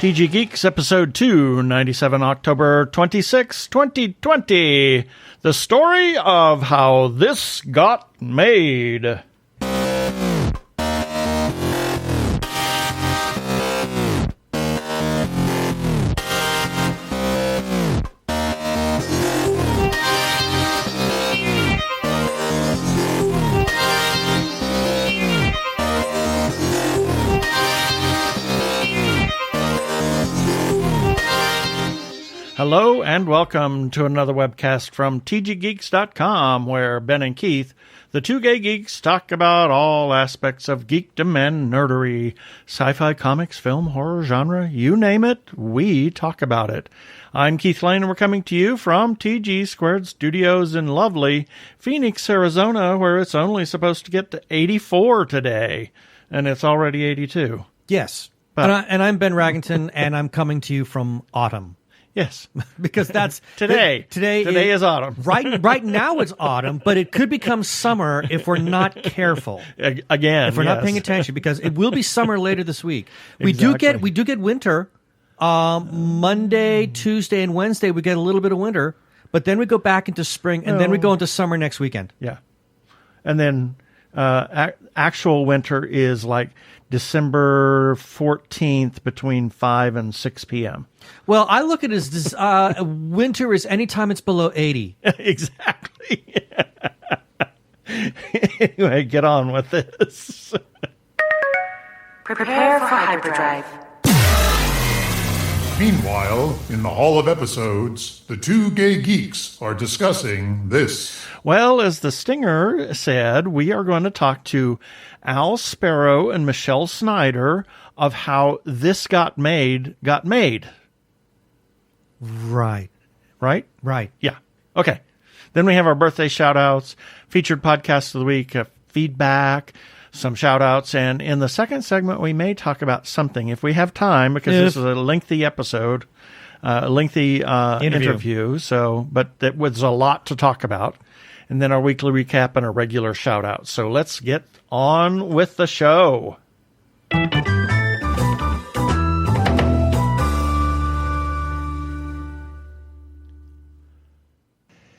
TG Geeks, episode 297, October 26, 2020. The story of how this got made. Hello and welcome to another webcast from tggeeks.com, where Ben and Keith, the two gay geeks, talk about all aspects of geekdom and nerdery. Sci-fi, comics, film, horror, genre, you name it, we talk about it. I'm Keith Lane, and we're coming to you from TG Squared Studios in lovely Phoenix, Arizona, where it's only supposed to get to 84 today, and it's already 82. Yes, But- and I'm Ben Raggington, and I'm coming to you from autumn. Yes. Because that's Today is autumn. Right now it's autumn, but it could become summer if we're not careful. Again, if we're not yes. paying attention, because it will be summer later this week. We Exactly. do get winter. Monday, Tuesday, and Wednesday we get a little bit of winter, but then we go back into spring, and then we go into summer next weekend. Yeah. And then actual winter is like December 14th between 5 and 6 p.m. Well, I look at it as this, winter is anytime it's below 80. Exactly. Anyway, get on with this. Prepare for hyperdrive. Meanwhile, in the Hall of Episodes, the two gay geeks are discussing this. Well, as the stinger said, we are going to talk to Al Sparrow and Michele Snyder of how this got made. Right. Right? Right. Yeah. Okay. Then we have our birthday shout-outs, featured podcast of the week, feedback, some shout-outs, and in the second segment, we may talk about something, if we have time, because this is a lengthy episode, lengthy interview, but there was a lot to talk about. And then our weekly recap and a regular shout-out. So let's get on with the show.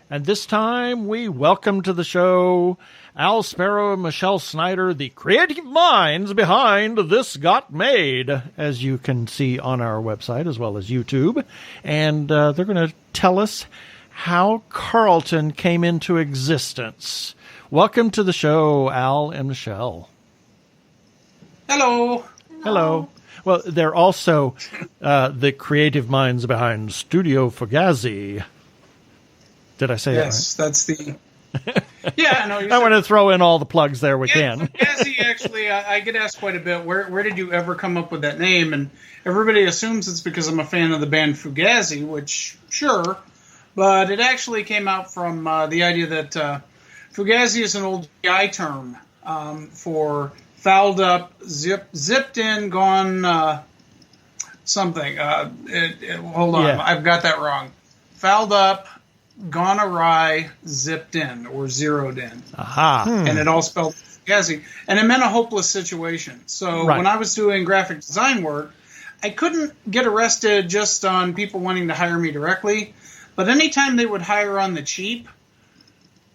And this time, we welcome to the show Al Sparrow and Michele Snyder, the creative minds behind This Got Made, as you can see on our website as well as YouTube. And they're going to tell us how Carlton came into existence. Welcome to the show, Al and Michele. Hello. Hello. Well, they're also the creative minds behind Studio for Ghazi. Did I say that right? Yes, that's the... Yeah, no. I want to throw in all the plugs there we can. Ghazi, actually, I get asked quite a bit, where did you ever come up with that name? And everybody assumes it's because I'm a fan of the band Fugazi, which, sure, but it actually came out from the idea that Fugazi is an old GI term for fouled up, zipped in, gone something. Hold on, Yeah. I've got that wrong. Fouled up, gone awry, zipped in, or zeroed in. Aha. And it all spelled Ghazi. And it meant a hopeless situation. So Right. when I was doing graphic design work, I couldn't get arrested just on people wanting to hire me directly. But anytime they would hire on the cheap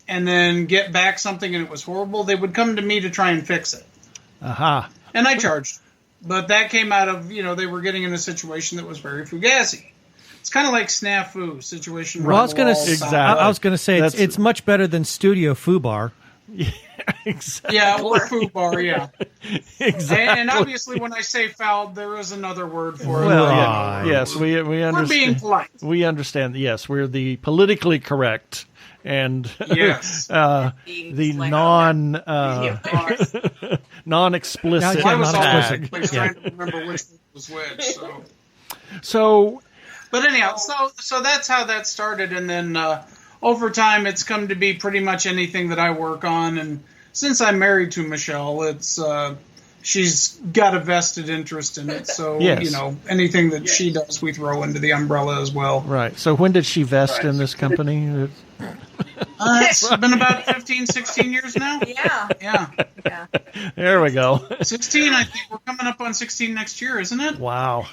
and then get back something and it was horrible, they would come to me to try and fix it. Aha. And I charged. But that came out of, they were getting in a situation that was very Fugazi. It's kind of like snafu situation. Well, I was going to Exactly. I was going to say it's much better than Studio Fubar. Yeah, exactly. Yeah, or foo bar, yeah. Exactly. And obviously, when I say fouled, there is another word for it. Well, Right. yes, we understand. We're being polite. We understand. Yes, we're the politically correct and Yes. the non-explicit Yeah, I was all non-explicit. over the place trying to remember which was which. So, But anyhow, so that's how that started, and then over time, it's come to be pretty much anything that I work on. And since I'm married to Michele, it's she's got a vested interest in it. So Yes. anything that she does, we throw into the umbrella as well. right. So when did she vest in this company? It's been about 15, 16 years now. Yeah. Yeah, There we go. 16. I think we're coming up on 16 next year, isn't it? Wow.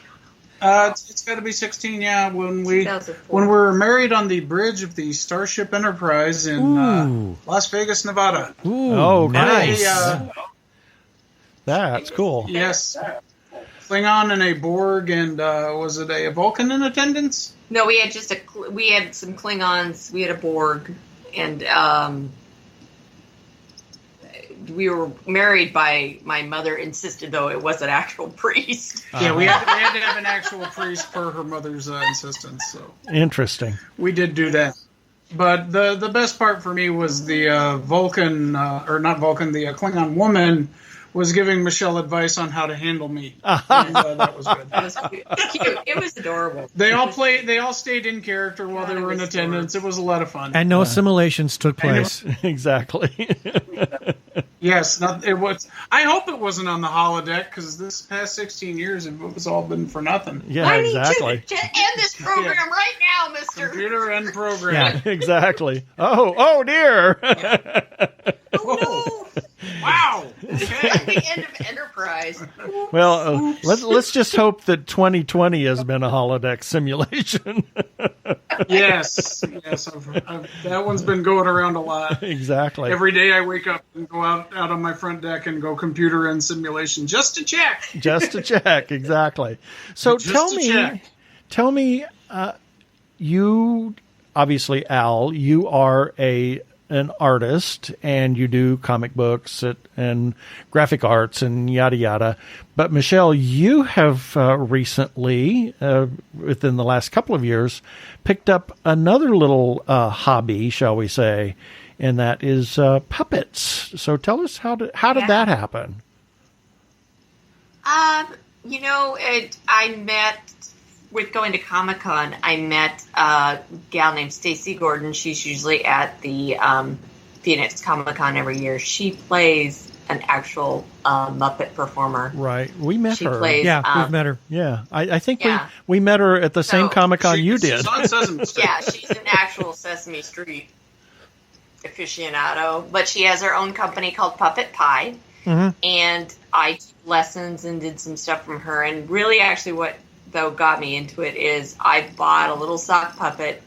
It's got to be 16. Yeah, when we were married on the bridge of the Starship Enterprise in Las Vegas, Nevada. Ooh, Oh, nice. That's cool. Yes, Klingon and a Borg, and was it a Vulcan in attendance? No, we had we had some Klingons, we had a Borg, and we were married by, my mother insisted, though, it was an actual priest. Yeah, we had to have an actual priest per her mother's insistence. So Interesting. we did do that. But the best part for me was the Vulcan, or not Vulcan, the Klingon woman was giving Michelle advice on how to handle me. And, that was good. It was cute. It was adorable. They all stayed in character while they were in attendance. It was a lot of fun. And no assimilations took place. Exactly. Yes, it was. I hope it wasn't on the holodeck, because this past 16 years, it was all been for nothing. Yeah, I exactly. need to end this program right now, mister. Computer end program. Yeah. Exactly. Oh dear. Oh, Wow. no. Okay. The end of Enterprise. Well, let's just hope that 2020 has been a holodeck simulation. Yes. That one's been going around a lot. Exactly. Every day I wake up and go out on my front deck and go computer end simulation just to check. Just to check, exactly. So Just to check. tell me, you obviously, Al, you are an artist and you do comic books and graphic arts and yada yada. But Michele, you have recently, within the last couple of years, picked up another little hobby, shall we say, and that is puppets. So tell us how did that happen? I met, with going to Comic-Con, I met a gal named Stacy Gordon. She's usually at the Phoenix Comic-Con every year. She plays an actual Muppet performer. Right. We met her. Plays, Yeah, we've met her. Yeah. I think Yeah. we met her at the same Comic-Con you did. She's on Sesame Street. Yeah, she's an actual Sesame Street aficionado, but she has her own company called Puppet Pie, and I took lessons and did some stuff from her. And really, actually, what though got me into it is I bought a little sock puppet,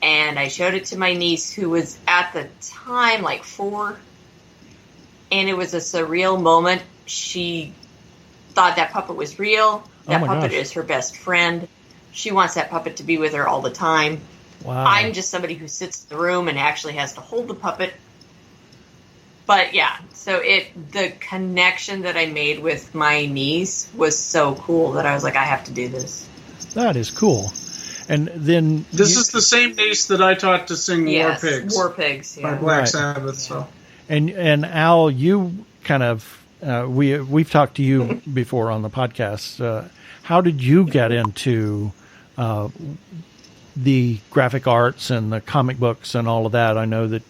and I showed it to my niece, who was at the time like 4, and it was a surreal moment. She thought that puppet was real. That puppet is her best friend. She wants that puppet to be with her all the time. Wow. I'm just somebody who sits in the room and actually has to hold the puppet. But yeah, so the connection that I made with my niece was so cool that I was like, I have to do this. That is cool. And then This is the same niece that I taught to sing Yes, War Pigs War Pigs, by yeah. Black Right. Sabbath. So and Al, you kind of we've talked to you before on the podcast. How did you get into the graphic arts and the comic books and all of that? I know that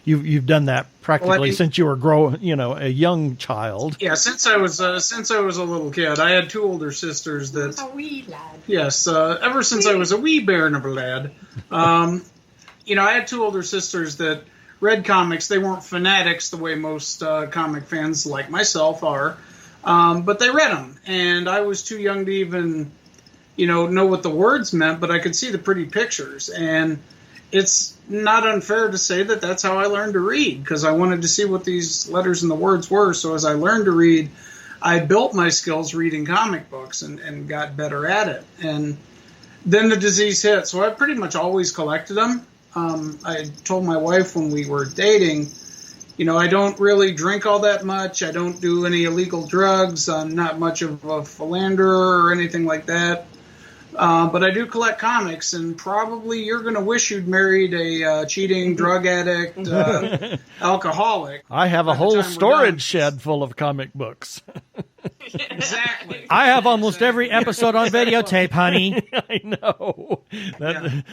you've done that practically since you were a young child. yeah, since I was a little kid, I had 2 older sisters that. A wee lad. Yes, ever since I was a wee bairn of a lad, I had 2 older sisters that read comics. They weren't fanatics the way most comic fans like myself are, but they read them, and I was too young to even, know what the words meant, but I could see the pretty pictures, and it's not unfair to say that that's how I learned to read, because I wanted to see what these letters and the words were. So as I learned to read, I built my skills reading comic books and got better at it. And then the disease hit. So I pretty much always collected them. I told my wife when we were dating, I don't really drink all that much. I don't do any illegal drugs. I'm not much of a philanderer or anything like that. But I do collect comics, and probably you're going to wish you'd married a cheating drug addict, alcoholic. I have a By the whole time we're done. storage shed full of comic books. Exactly. I have almost every episode on videotape, honey. I know.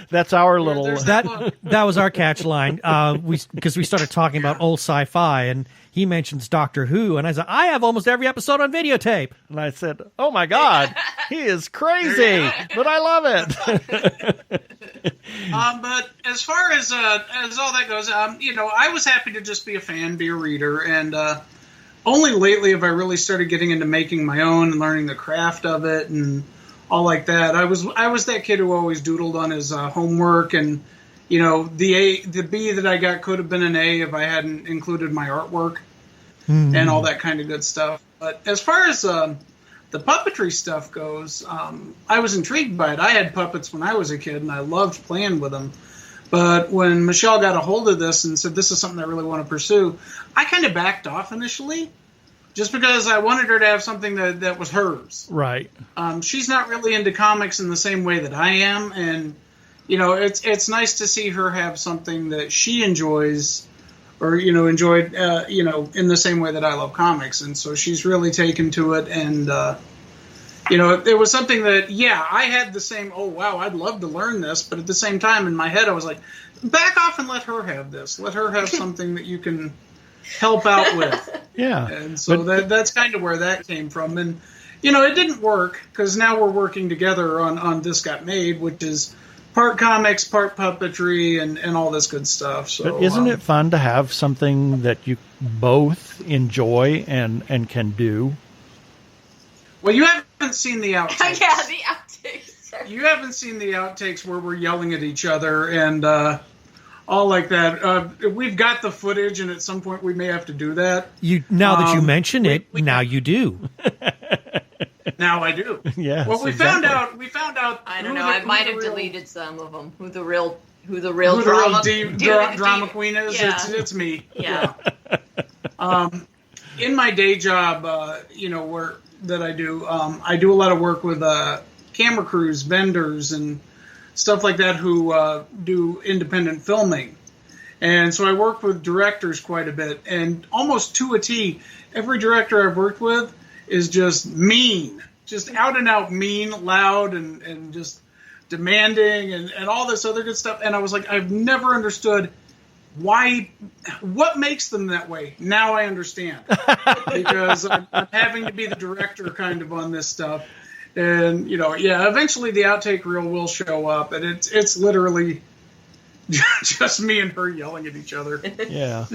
That's our little. There's That was our catch line. Because we started talking about old sci-fi, and he mentions Doctor Who, and I said, I have almost every episode on videotape. And I said, "Oh my God, he is crazy, but I love it." But as far as all that goes, I was happy to just be a fan, be a reader, and only lately have I really started getting into making my own and learning the craft of it and all like that. I was that kid who always doodled on his homework, and the B that I got could have been an A if I hadn't included my artwork and all that kind of good stuff. But as far as the puppetry stuff goes, I was intrigued by it. I had puppets when I was a kid, and I loved playing with them. But when Michele got a hold of this and said, this is something I really want to pursue, I kind of backed off initially, just because I wanted her to have something that was hers. Right. She's not really into comics in the same way that I am, and it's nice to see her have something that she enjoys, or enjoyed, in the same way that I love comics, and so she's really taken to it, and it was something that, I had the same, oh wow, I'd love to learn this, but at the same time in my head I was like, back off and let her have this, let her have something that you can help out with. Yeah. And so that's kind of where that came from. And, it didn't work, because now we're working together on This Got Made, which is part comics, part puppetry, and all this good stuff. So, but isn't it fun to have something that you both enjoy and can do? Well, you haven't seen the outtakes. Yeah, the outtakes. You haven't seen the outtakes where we're yelling at each other and all like that. We've got the footage, and at some point we may have to do that. Now that you mention it, now you do. Now I do. Yeah. Well, we found out. I don't know. I might have deleted some of them. Who the real drama queen is? Yeah. It's me. Yeah. In my day job, that I do a lot of work with camera crews, vendors, and stuff like that who do independent filming. And so I work with directors quite a bit, and almost to a T, every director I've worked with is just mean, just out and out mean, loud, and just demanding, and all this other good stuff. And I was like, I've never understood what makes them that way. Now I understand, because I'm having to be the director kind of on this stuff. And, eventually the outtake reel will show up, and it's literally just me and her yelling at each other. Yeah.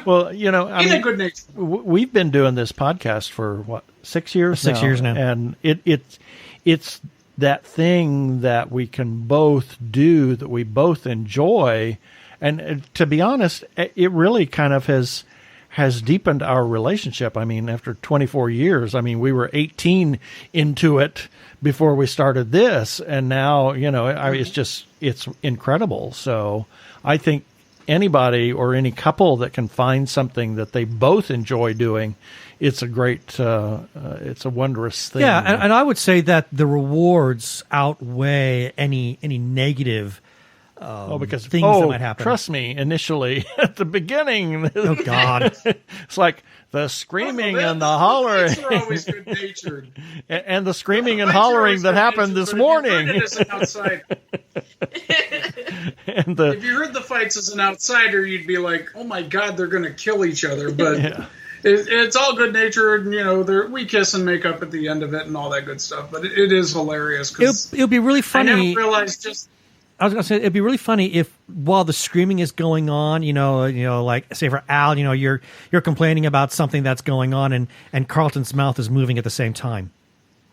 Well, in a good nature. We've been doing this podcast for 6 years? 6 years now. And it's that thing that we can both do, that we both enjoy. And to be honest, it really kind of has deepened our relationship. I mean, after 24 years, we were 18 into it before we started this. And now, it's incredible. So I think anybody or any couple that can find something that they both enjoy doing, it's a great, it's a wondrous thing. Yeah. And I would say that the rewards outweigh any negative because things that might happen. Trust me, initially at the beginning, oh God, it's like the screaming and the hollering. The fights are always good natured, and the screaming and hollering that happened this morning. If you heard the fights as an outsider, you'd be like, "Oh my God, they're going to kill each other." But it's all good natured, and we kiss and make up at the end of it and all that good stuff. But it is hilarious because it'll be really funny. I never realized I was going to say, it'd be really funny if while the screaming is going on, like say for Al, you're complaining about something that's going on and Carlton's mouth is moving at the same time.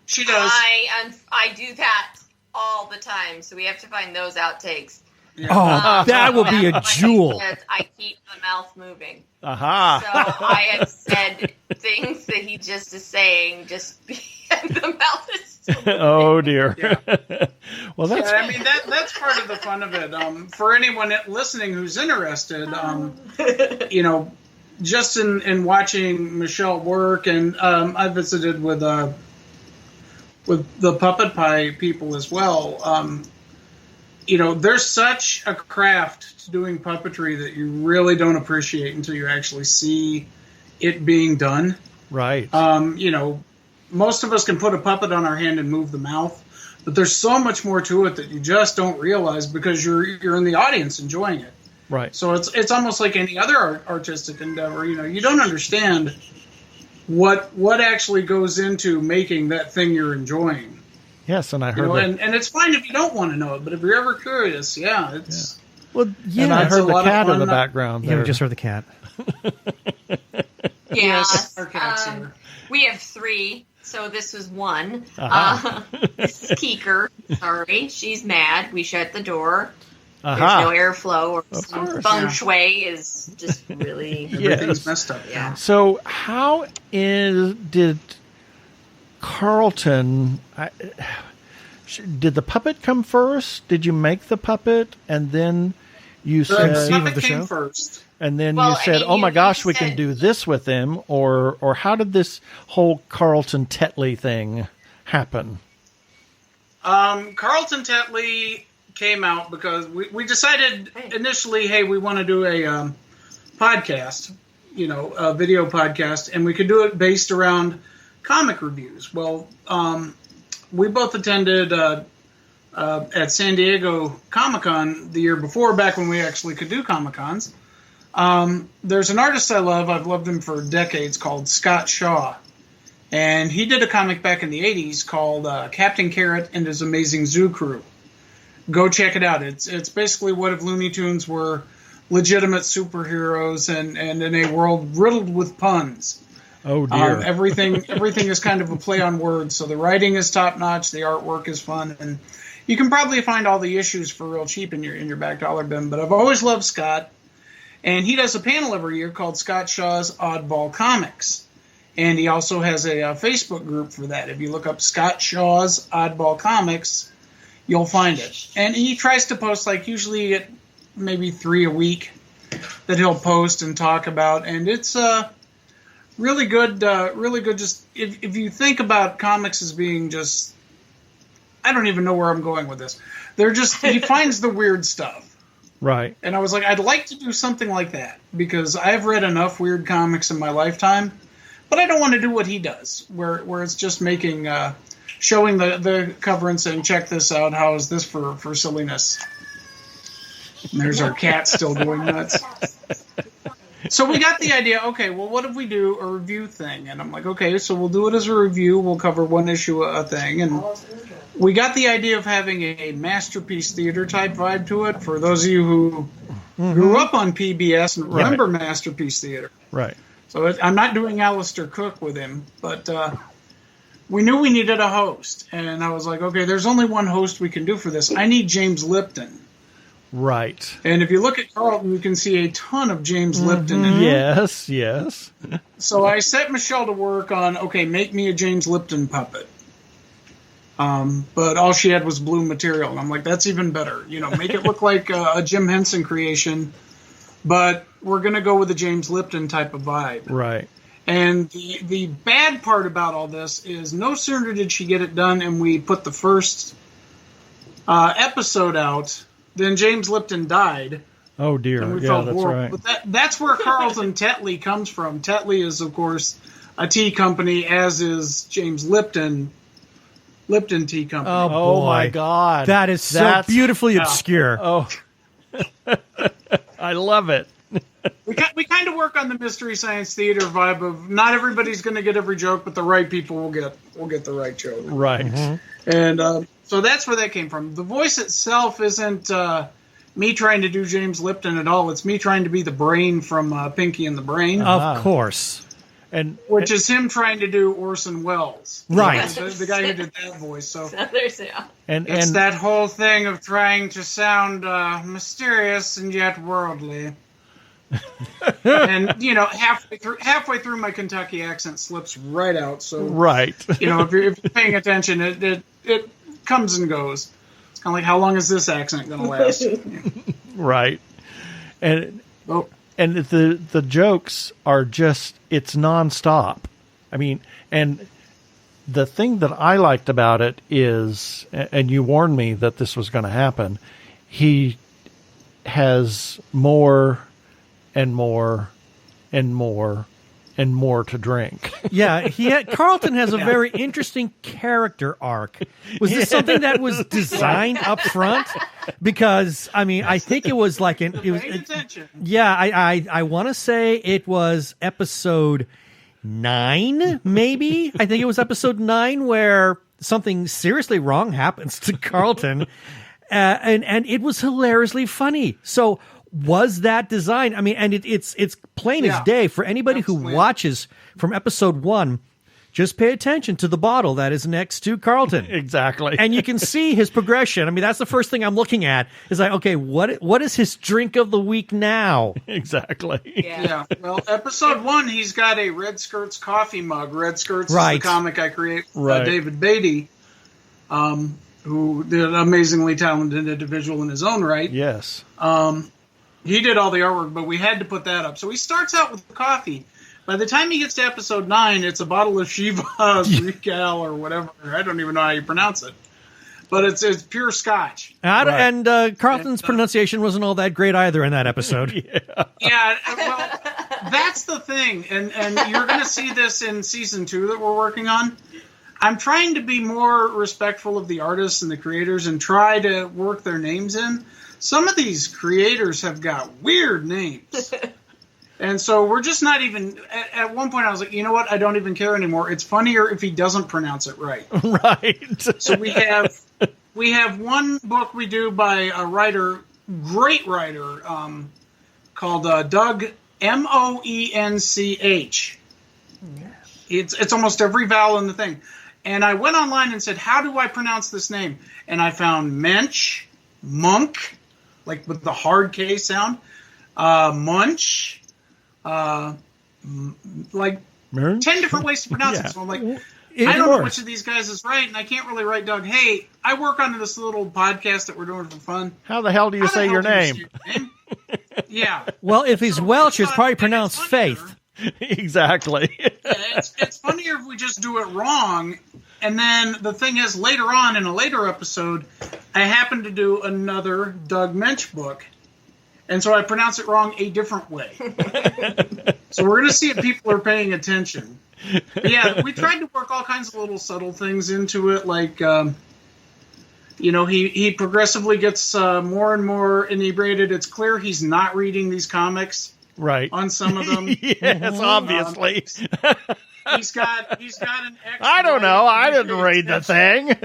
She does. I do that all the time, so we have to find those outtakes. Yeah. Oh, that will be a jewel. I keep the mouth moving. Aha. So I have said things that he just is saying, and the mouth is still moving. Oh dear. Yeah. Well, that's. That's part of the fun of it. For anyone listening who's interested, just in watching Michele work, and I visited with the Puppet Pie people as well. There's such a craft to doing puppetry that you really don't appreciate until you actually see it being done. Right. Most of us can put a puppet on our hand and move the mouth, but there's so much more to it that you just don't realize because you're in the audience enjoying it. Right. So it's almost like any other artistic endeavor. You don't understand what actually goes into making that thing you're enjoying. Yes, and I heard that. And it's fine if you don't want to know it, but if you're ever curious, it's... Yeah. Well, yeah. And I heard the cat in the background there. Yeah, we just heard the cat. Yes. Our cat's here. We have 3, So this was one. Uh-huh. This is Keeker. Sorry, she's mad. We shut the door. Uh-huh. There's no airflow, or some course, feng shui is just really Everything's messed up. Yeah. So how did Carlton? Did the puppet come first? Did you make the puppet and then you said The puppet the came show? first. and then Well, you said, I mean, "Oh my you gosh, we said- can do this with him," or how did this whole Carlton Tetley thing happen? Carlton Tetley came out because we decided initially, hey, we want to do a podcast, a video podcast, and we could do it based around comic reviews. Well, we both attended at San Diego Comic-Con the year before, back when we actually could do Comic-Cons. There's an artist I love. I've loved him for decades, called Scott Shaw. And he did a comic back in the 80s called Captain Carrot and His Amazing Zoo Crew. Go check it out. It's basically what if Looney Tunes were legitimate superheroes and in a world riddled with puns. Oh dear. Everything is kind of a play on words. So the writing is top notch, the artwork is fun, and you can probably find all the issues for real cheap in your back dollar bin. But I've always loved Scott, and he does a panel every year called Scott Shaw's Oddball Comics. And he also has a Facebook group for that. If you look up Scott Shaw's Oddball Comics, you'll find it. And he tries to post, usually maybe 3 a week that he'll post and talk about. And it's really good. Just if you think about comics as being just, I don't even know where I'm going with this. He finds the weird stuff. Right. And I was like, I'd like to do something like that because I've read enough weird comics in my lifetime. But I don't want to do what he does, where it's just making, showing the cover and saying, check this out, how is this for silliness? And there's our cat still going nuts. So we got the idea, okay, well, what if we do a review thing? And I'm like, okay, so we'll do it as a review. We'll cover one issue a thing. And we got the idea of having a Masterpiece Theater type vibe to it. For those of you who grew up on PBS and remember Masterpiece Theater. Right. So I'm not doing Alistair Cook with him, but we knew we needed a host. And I was like, okay, there's only one host we can do for this. I need James Lipton. Right. And if you look at Carlton, you can see a ton of James Lipton in it. Yes. So I set Michelle to work on, okay, make me a James Lipton puppet. But all she had was blue material. And I'm like, that's even better. Make it look like a Jim Henson creation. But we're going to go with a James Lipton type of vibe. Right. And the bad part about all this is no sooner did she get it done and we put the first episode out than James Lipton died. Oh, dear. And we Yeah, felt that's horrible. right. But that's where Carlton Tetley comes from. Tetley is, of course, a tea company, as is James Lipton Tea Company. Oh, my God. That is so beautifully obscure. Oh, I love it. We kind of work on the Mystery Science Theater vibe of not everybody's going to get every joke, but the right people will get the right joke. Right. And so that's where that came from. The voice itself isn't me trying to do James Lipton at all. It's me trying to be the brain from Pinky and the Brain. Of course. Which is him trying to do Orson Welles. Right. The guy who did that voice. So And it's that whole thing of trying to sound mysterious and yet worldly. And halfway through my Kentucky accent slips right out. So right. if you're paying attention, it comes and goes. It's kind of like, how long is this accent going to last? Right. And the jokes are just, it's nonstop. I mean, and the thing that I liked about it is, and you warned me that this was going to happen, he has more and more and more and more to drink. Yeah, Carlton has a very interesting character arc. Was this something that was designed up front? Because I think it was like I want to say it was episode 9, maybe. I think it was episode 9 where something seriously wrong happens to Carlton, and it was hilariously funny. So was that designed? And it's plain as day for anybody who watches from episode 1. just pay attention to the bottle that is next to Carlton. Exactly. And you can see his progression. I mean, that's the first thing I'm looking at is like, okay, what is his drink of the week now? Exactly. Yeah. Well, episode 1, he's got a Red Skirts coffee mug. Red Skirts is the comic I create with David Beatty, who did an amazingly talented individual in his own right. Yes. He did all the artwork, but we had to put that up. So he starts out with coffee. By the time he gets to episode 9, it's a bottle of Shiva's Regal or whatever. I don't even know how you pronounce it. But it's pure scotch. And Carlton's pronunciation wasn't all that great either in that episode. Yeah, well, that's the thing. And you're going to see this in season 2 that we're working on. I'm trying to be more respectful of the artists and the creators and try to work their names in. Some of these creators have got weird names. And so we're just not even, at one point I was like, you know what, I don't even care anymore. It's funnier if he doesn't pronounce it right. Right. So we have one book we do by a writer, great writer, called Doug Moench. It's almost every vowel in the thing. And I went online and said, how do I pronounce this name? And I found Mensch, Monk, like with the hard K sound, Munch, like 10 different ways to pronounce it. So I'm like, I don't know which of these guys is right, and I can't really write Doug. Hey, I work on this little podcast that we're doing for fun. How the hell do you say your name? Yeah. Well, if he's Welsh, it's probably pronounced Faith. Exactly. It's funnier if we just do it wrong. And then the thing is, later on in a later episode, I happen to do another Doug Mensch book. And so I pronounce it wrong a different way. So we're going to see if people are paying attention. But yeah, we tried to work all kinds of little subtle things into it. Like, he progressively gets more and more inebriated. It's clear he's not reading these comics. Right. On some of them. Yes, obviously. He's got an ex-wife. I don't know. I didn't read the thing.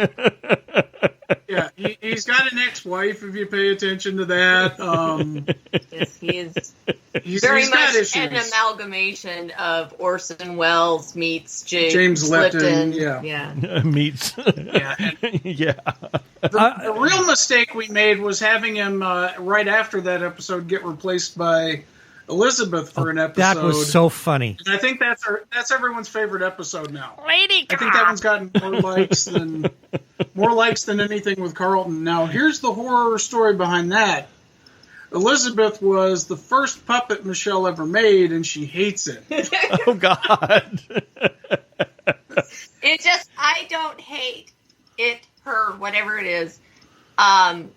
Yeah, he's got an ex-wife, if you pay attention to that. Yes, he's very much an amalgamation of Orson Welles meets James Lipton. Yeah. Meets. Yeah. The real mistake we made was having him, right after that episode, get replaced by Elizabeth for an episode. That was so funny. And I think that's everyone's favorite episode now. Lady I think that one's gotten more likes than anything with Carlton. Now, here's the horror story behind that. Elizabeth was the first puppet Michelle ever made, and she hates it. Oh, God. I don't hate it, her, whatever it is. But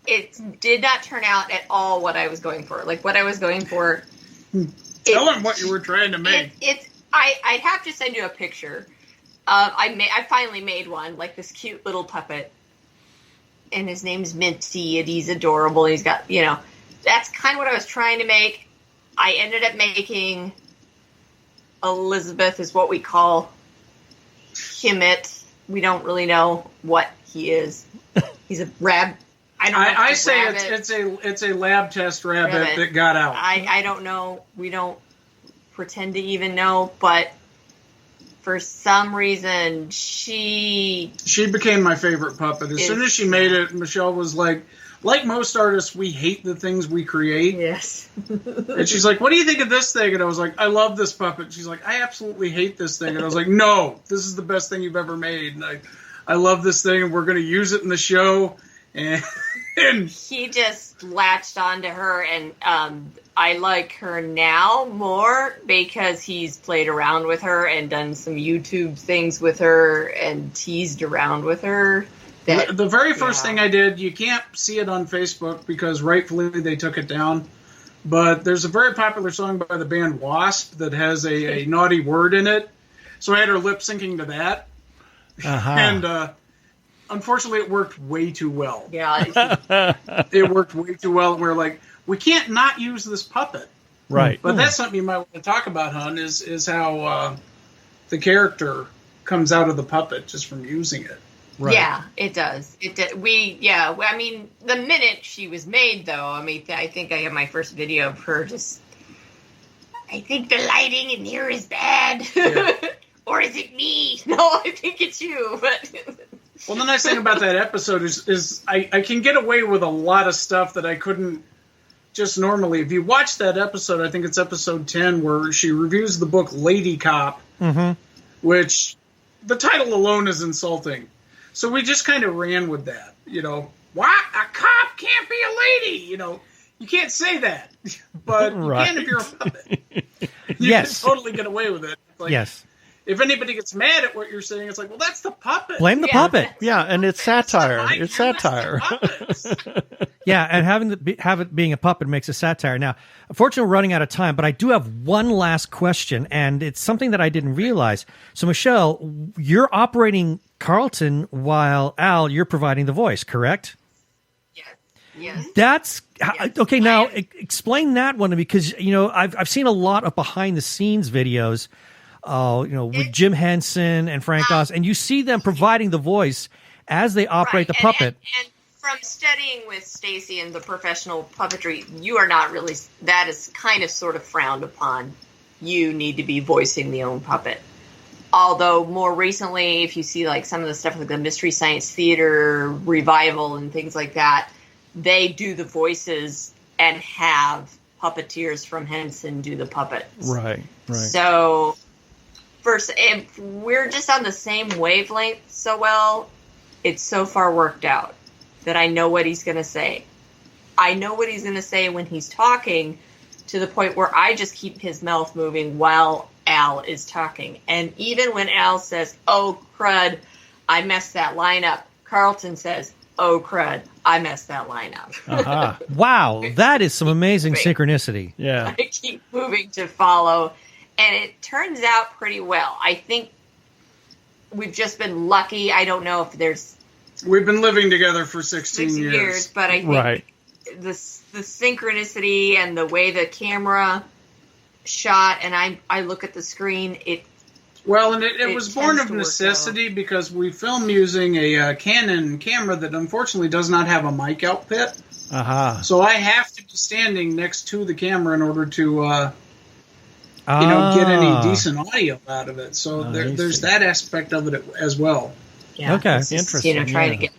it did not turn out at all what I was going for. Like, what I was going for... Tell him what you were trying to make. I'd have to send you a picture. I finally made one, like this cute little puppet. And his name's Minty, and he's adorable. He's got, that's kind of what I was trying to make. I ended up making Elizabeth is what we call him. We don't really know what he is. He's a rabbit. I say it's a lab test rabbit that got out. I don't know. We don't pretend to even know, but for some reason she became my favorite puppet. As soon as she made it, Michelle was like most artists, we hate the things we create. Yes. And she's like, what do you think of this thing? And I was like, I love this puppet. She's like, I absolutely hate this thing. And I was like, no, this is the best thing you've ever made. And I love this thing, and we're going to use it in the show. And he just latched onto her, and I like her now more because he's played around with her and done some YouTube things with her and teased around with her. The very first thing I did, you can't see it on Facebook because rightfully they took it down, but there's a very popular song by the band Wasp that has a naughty word in it, so I had her lip syncing to that. And unfortunately, it worked way too well. Yeah. It worked way too well. And we're like, we can't not use this puppet. Right. But that's something you might want to talk about, hon, is how the character comes out of the puppet just from using it. Right. Yeah, it does. It did. I mean, the minute she was made, though, I think I have my first video of her just I think the lighting in here is bad. Or is it me? No, I think it's you. But well, the nice thing about that episode is I can get away with a lot of stuff that I couldn't just normally. If you watch that episode, I think it's episode 10, where she reviews the book Lady Cop, which the title alone is insulting. So we just kind of ran with that. What? A cop can't be a lady. You can't say that. But you can if you're a puppet. You can totally get away with it. It's like, yes. If anybody gets mad at what you're saying, it's like, well, that's the puppet. Blame the puppet. Yeah, and it's satire. It's satire. Yeah, and have it being a puppet makes a satire. Now, unfortunately, we're running out of time, but I do have one last question, and it's something that I didn't realize. So, Michele, you're operating Carlton while, Al, you're providing the voice, correct? Yes. That's okay. Now, explain that one, because I've seen a lot of behind the scenes videos. With Jim Henson and Frank Oz, and you see them providing the voice as they operate the puppet. And from studying with Stacy and the professional puppetry, you are not really, that is kind of sort of frowned upon. You need to be voicing the own puppet. Although more recently, if you see like some of the stuff like the Mystery Science Theater revival and things like that, they do the voices and have puppeteers from Henson do the puppets. Right. So first, if we're just on the same wavelength so well, it's so far worked out that I know what he's going to say. I know what he's going to say when he's talking, to the point where I just keep his mouth moving while Al is talking. And even when Al says, "Oh, crud, I messed that line up," Carlton says, "Oh, crud, I messed that line up." Wow, that is some amazing synchronicity. Yeah. I keep moving to follow. And it turns out pretty well. I think we've just been lucky. I don't know if there's... We've been living together for 16 years. But I think the synchronicity and the way the camera shot, and I look at the screen, it was born of necessity, because we film using a Canon camera that unfortunately does not have a mic output. So I have to be standing next to the camera in order to... get any decent audio out of it. So there's that aspect of it as well. Yeah. Okay. Interesting. Trying to get...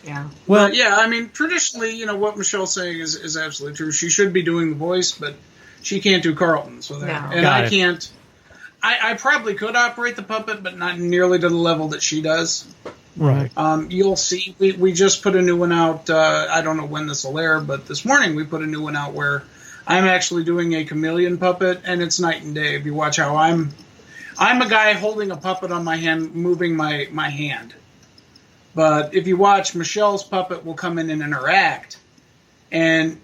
Yeah. Well, I mean, traditionally, what Michelle's saying is absolutely true. She should be doing the voice, but she can't do Carlton. So I can't... I probably could operate the puppet, but not nearly to the level that she does. Right. You'll see, we just put a new one out. I don't know when this will air, but this morning we put a new one out where I'm actually doing a chameleon puppet, and it's night and day. If you watch how I'm a guy holding a puppet on my hand, moving my hand. But if you watch, Michelle's puppet will come in and interact. And,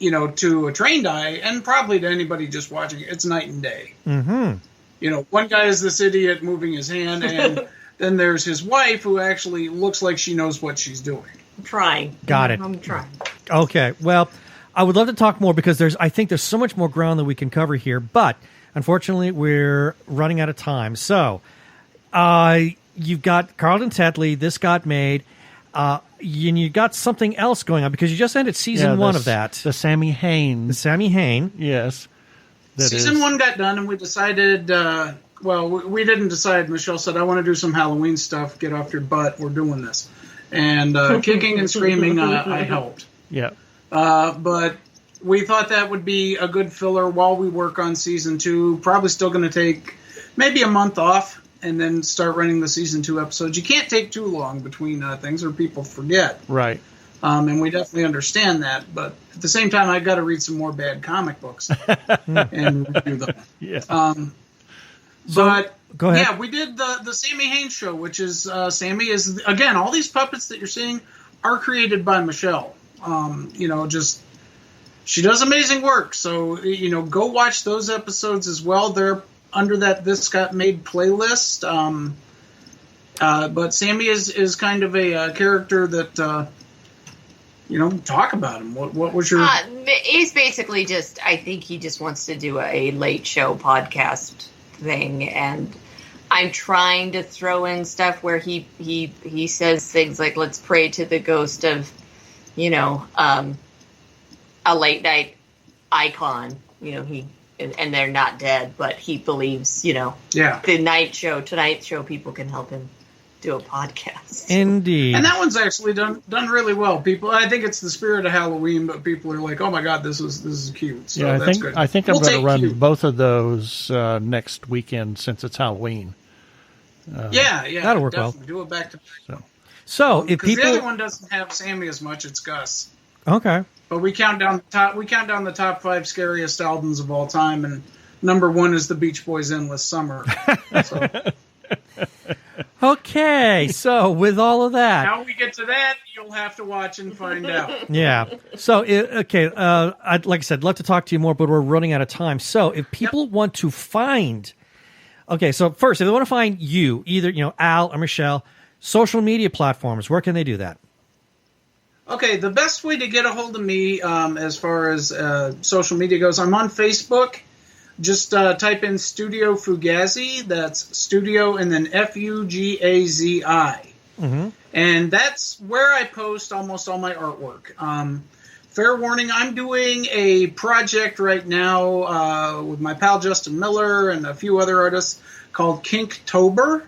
to a trained eye, and probably to anybody just watching, it's night and day. Mm-hmm. One guy is this idiot moving his hand, and then there's his wife, who actually looks like she knows what she's doing. I'm trying. Got it. I'm trying. Okay, well... I would love to talk more, because I think there's so much more ground that we can cover here, but unfortunately we're running out of time. So you've got Carlton Tetley, This Got Made, and you got something else going on, because you just ended season 1 of that. The Sammy Hain. Yes. Season 1 got done, and we decided, we didn't decide. Michele said, "I want to do some Halloween stuff. Get off your butt. We're doing this." And kicking and screaming, I helped. Yeah. But we thought that would be a good filler while we work on season 2. Probably still going to take maybe a month off and then start running the season 2 episodes. You can't take too long between things, or people forget. Right. And we definitely understand that. But at the same time, I've got to read some more bad comic books and review them. Yeah. But go ahead. Yeah, we did the Sammy Hain show, which is Sammy is, again, all these puppets that you're seeing are created by Michele. She does amazing work. So, go watch those episodes as well. They're under that This Got Made playlist. But Sammy is kind of a character that, talk about him. What was your... He's basically I think he just wants to do a late show podcast thing. And I'm trying to throw in stuff where he says things like, "Let's pray to the ghost of, a late night icon." He and they're not dead, but he believes, the Tonight Show people can help him do a podcast. Indeed. And that one's actually done really well. I think it's the spirit of Halloween, but people are like, "Oh my God, this is cute." So yeah, that's good. I think I'm going to run both of those next weekend since it's Halloween. Yeah, that'll work definitely. well. Do it back to back. So if people, the other one doesn't have Sammy as much, it's Gus. Okay. But we count down the top 5 scariest albums of all time, and number 1 is the Beach Boys' "Endless Summer." So. Okay, so with all of that, now we get to that, you'll have to watch and find out. Yeah. So I'd like I said, love to talk to you more, but we're running out of time. So if people want to find, so first, if they want to find you, either Al or Michele, social media platforms, where can they do that? Okay, the best way to get a hold of me as far as social media goes, I'm on Facebook. Just type in Studio Fugazi. That's Studio and then Fugazi. Mm-hmm. And that's where I post almost all my artwork. Fair warning, I'm doing a project right now with my pal Justin Miller and a few other artists called Kinktober.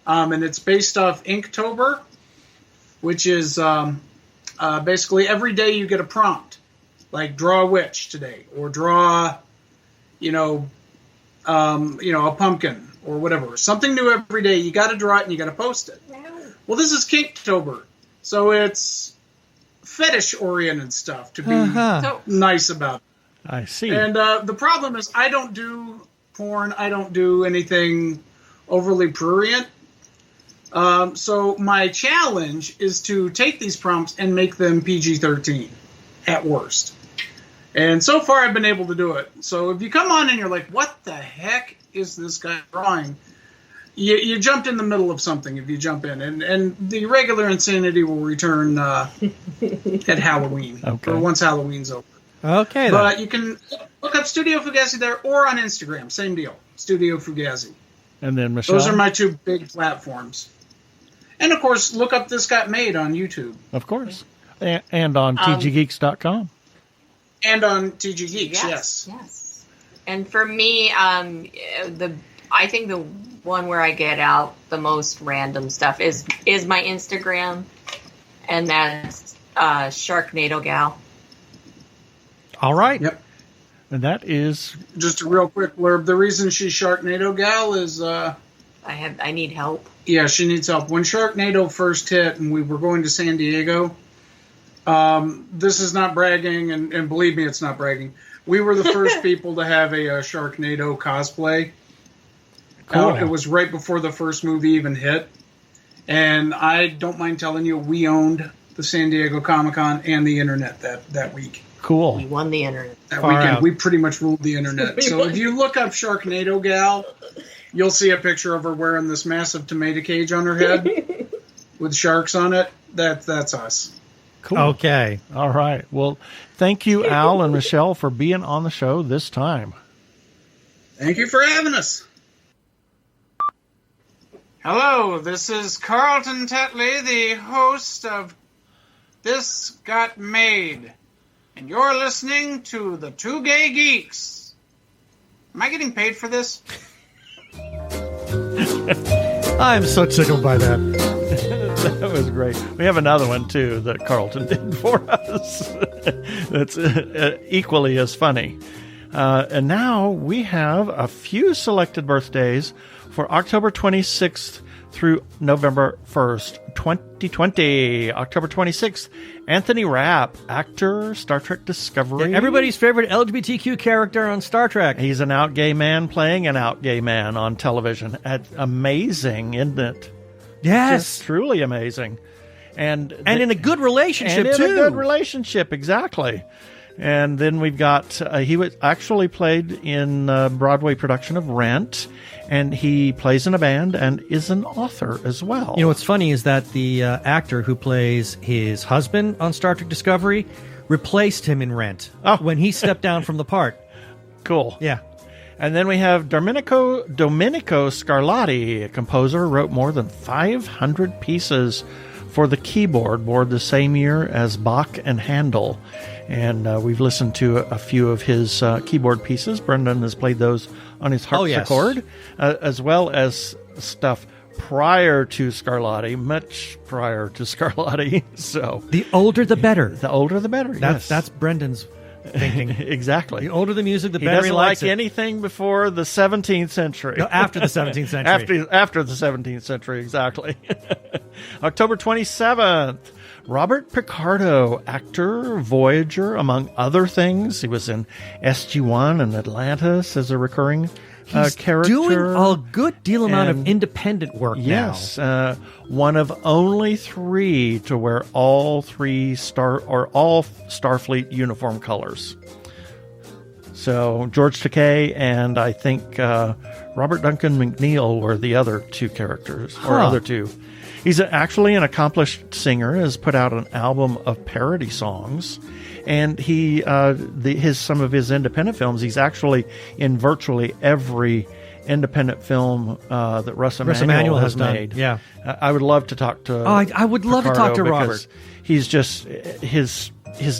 And it's based off Inktober, which is basically every day you get a prompt. Like draw a witch today, or draw... a pumpkin or whatever. Something new every day. You got to draw it and you got to post it. Well, this is Kinktober, so it's fetish-oriented stuff to be nice about. I see. And the problem is I don't do porn. I don't do anything overly prurient. So my challenge is to take these prompts and make them PG-13 at worst. And so far, I've been able to do it. So if you come on and you're like, what the heck is this guy drawing? You jumped in the middle of something if you jump in. And the regular insanity will return at Halloween. Okay. Or once Halloween's over. Okay, But you can look up Studio Fugazi there or on Instagram. Same deal. Studio Fugazi. And then Michele? Those are my 2 big platforms. And, of course, look up This Got Made on YouTube. Of course. And on tggeeks.com. And on TG Geeks, yes. And for me, I think the one where I get out the most random stuff is my Instagram, and that's Sharknado Gal. All right. Yep. And that is just a real quick blurb. The reason she's Sharknado Gal is I need help. Yeah, she needs help. When Sharknado first hit and we were going to San Diego. This is not bragging, and believe me, it's not bragging. We were the first people to have a Sharknado cosplay. Cool. It was right before the first movie even hit. And I don't mind telling you, we owned the San Diego Comic-Con and the internet that week. cool. We won the internet. That Far weekend, out. we pretty much ruled the internet. So if you look up Sharknado Gal, you'll see a picture of her wearing this massive tomato cage on her head with sharks on it. That's us. Cool. Okay. All right. Well, thank you, Al and Michele, for being on the show this time. Thank you for having us. Hello, this is Carlton Tetley, the host of This Got Made, and you're listening to the Two Gay Geeks. Am I getting paid for this? I'm so tickled by that. That was great. We have another one, too, that Carlton did for us that's equally as funny. And now we have a few selected birthdays for October 26th through November 1st, 2020. October 26th, Anthony Rapp, actor, Star Trek Discovery. Yeah, everybody's favorite LGBTQ character on Star Trek. He's an out gay man playing an out gay man on television. Amazing, isn't it? Yes. Just truly amazing. And in a good relationship, and too. in a good relationship, exactly. And then we've got, he was actually played in a Broadway production of Rent, and he plays in a band and is an author as well. You know, what's funny is that the actor who plays his husband on Star Trek Discovery replaced him in Rent when he stepped down from the part. Cool. Yeah. And then we have Domenico Scarlatti, a composer, wrote more than 500 pieces for the keyboard the same year as Bach and Handel. And we've listened to a few of his keyboard pieces. Brendan has played those on his harpsichord, as well as stuff prior to Scarlatti, much prior to Scarlatti. So the older the better. The older the better. That's Brendan's thinking. Exactly. The older the music, the he better doesn't he likes like it. anything before the 17th century. No, after the 17th century. After the 17th century, exactly. October 27th. Robert Picardo, actor, Voyager, among other things. He was in SG-1 and Atlantis as a recurring character. Doing a good deal amount of independent work now. Yes, one of only 3 to wear all Starfleet uniform colors. So George Takei and I think Robert Duncan McNeil were the other 2 characters, or other 2. He's actually an accomplished singer, has put out an album of parody songs, and he some of his independent films, he's actually in virtually every independent film that Russ Emanuel has made. Yeah. I would love to talk to I would love to talk to Robert. He's just, his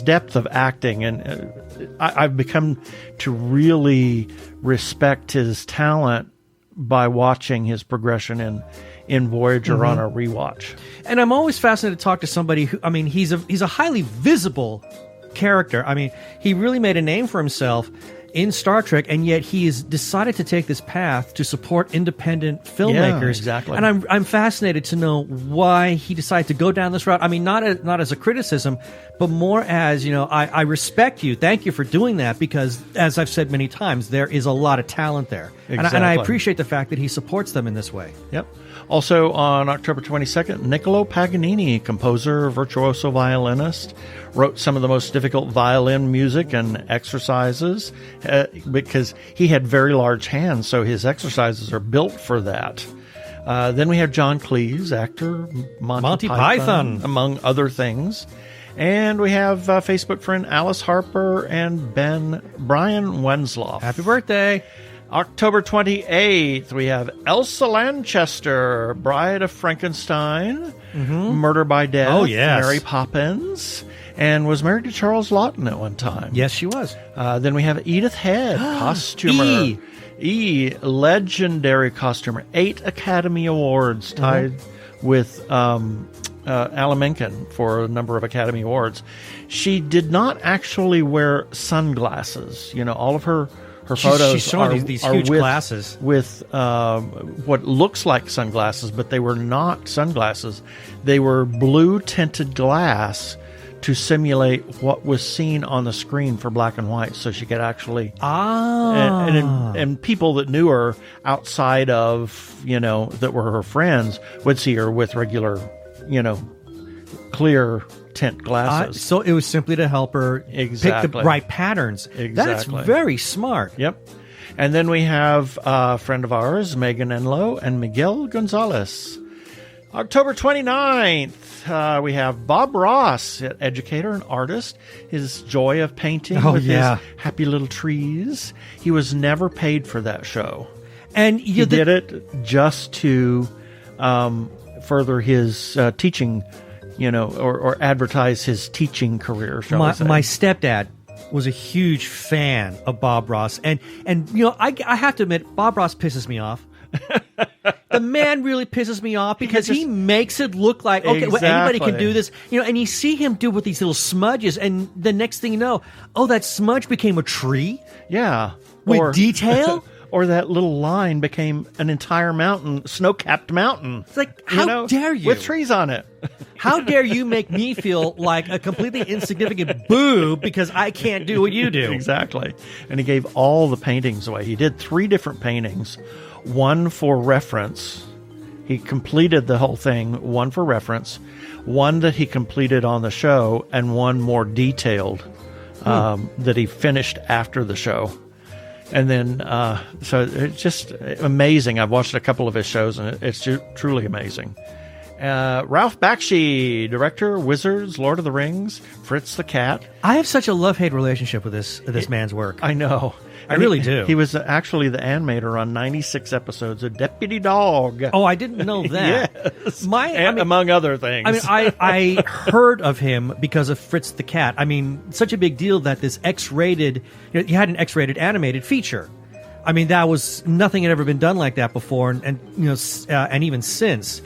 depth of acting, and I've become to really respect his talent by watching his progression in Voyager on a rewatch. And I'm always fascinated to talk to somebody who, I mean, he's a highly visible character. I mean, he really made a name for himself in Star Trek, and yet he has decided to take this path to support independent filmmakers. Yeah, exactly. And I'm fascinated to know why he decided to go down this route. I mean, not as a criticism, but more as, I respect you. Thank you for doing that, because, as I've said many times, there is a lot of talent there. Exactly. And I appreciate the fact that he supports them in this way. Yep. Also on October 22nd, Niccolo Paganini, composer, virtuoso violinist, wrote some of the most difficult violin music and exercises because he had very large hands, so his exercises are built for that. Then we have John Cleese, actor, Monty Python, among other things. And we have Facebook friend Alice Harper and Brian Wensloff. Happy birthday. October 28th, we have Elsa Lanchester, Bride of Frankenstein, Murder by Death, Oh, yes. Mary Poppins, and was married to Charles Laughton at one time. Yes, she was. Then we have Edith Head, costumer. Legendary costumer. 8 Academy Awards, tied with Alan Menken for a number of Academy Awards. She did not actually wear sunglasses. All of her photos she's showing these huge glasses with what looks like sunglasses, but they were not sunglasses. They were blue tinted glass to simulate what was seen on the screen for black and white, so she could actually and people that knew her outside of that were her friends would see her with regular clear tint glasses. So it was simply to help her pick the right patterns. Exactly. That's very smart. Yep. And then we have a friend of ours, Megan Enlow and Miguel Gonzalez. October 29th, we have Bob Ross, educator and artist. His joy of painting with his happy little trees. He was never paid for that show. And he did it just to further his teaching, or advertise his teaching career, shall we say. My stepdad was a huge fan of Bob Ross. And I have to admit, Bob Ross pisses me off. The man really pisses me off because he makes it look like, okay, well, anybody can do this. And you see him do with these little smudges, and the next thing you know, that smudge became a tree? Yeah. With detail? Or that little line became an entire mountain, snow-capped mountain. It's like, how dare you? With trees on it. How dare you make me feel like a completely insignificant boob because I can't do what you do? Exactly. And he gave all the paintings away. He did 3 different paintings, one for reference. He completed the whole thing, one for reference, one that he completed on the show, and one more detailed that he finished after the show. And then, so it's just amazing. I've watched a couple of his shows, and it's truly amazing. Ralph Bakshi, director, Wizards, Lord of the Rings, Fritz the Cat. I have such a love-hate relationship with this man's work. I know. I really do. He was actually the animator on 96 episodes of Deputy Dog. Oh, I didn't know that. Yes. Among other things. I mean, I heard of him because of Fritz the Cat. I mean, such a big deal that this X-rated, you had an X-rated animated feature. I mean, that was nothing had ever been done like that before, and even since.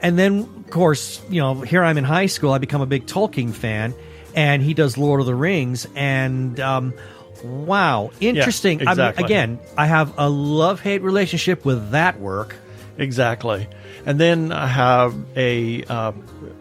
And then, of course, here I'm in high school. I become a big Tolkien fan, and he does Lord of the Rings, and wow, interesting. Yeah, exactly. I mean, again, I have a love-hate relationship with that work. Exactly. And then I have a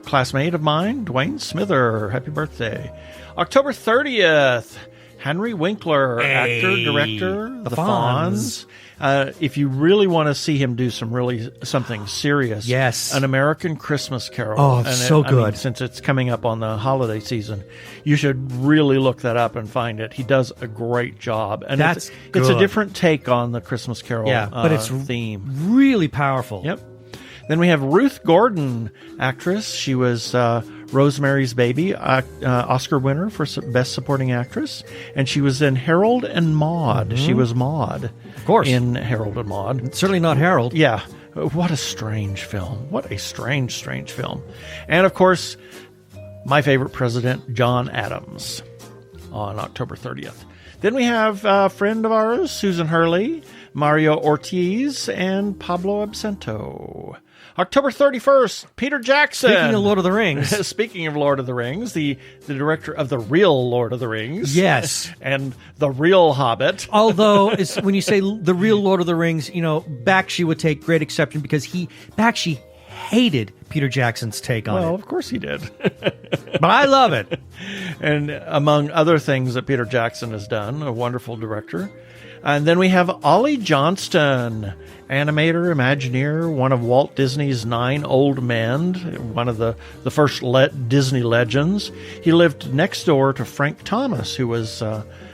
classmate of mine, Dwayne Smither. Happy birthday. October 30th, Henry Winkler, actor, director, The Fonz. If you really want to see him do something serious, yes, An American Christmas Carol. Oh, so good. I mean, since it's coming up on the holiday season, you should really look that up and find it. He does a great job, and it's a different take on the Christmas Carol. But it's theme really powerful. Yep. Then we have Ruth Gordon, actress. She was Rosemary's Baby, Oscar winner for Best Supporting Actress, and she was in Harold and Maude. Mm-hmm. She was Maude, of course, in Harold and Maude. Certainly not Harold. Yeah, what a strange film! What a strange film! And of course, my favorite president, John Adams, on October 30th. Then we have a friend of ours, Susan Hurley, Mario Ortiz, and Pablo Absento. October 31st, Peter Jackson. Speaking of Lord of the Rings. Speaking of Lord of the Rings, the director of the real Lord of the Rings. Yes. And the real Hobbit. Although, when you say the real Lord of the Rings, Bakshi would take great exception because Bakshi hated Peter Jackson's take on it. Well, of course he did. But I love it. And among other things that Peter Jackson has done, a wonderful director. And then we have Ollie Johnston, animator, Imagineer, one of Walt Disney's 9 old men, one of the first Disney legends. He lived next door to Frank Thomas, who was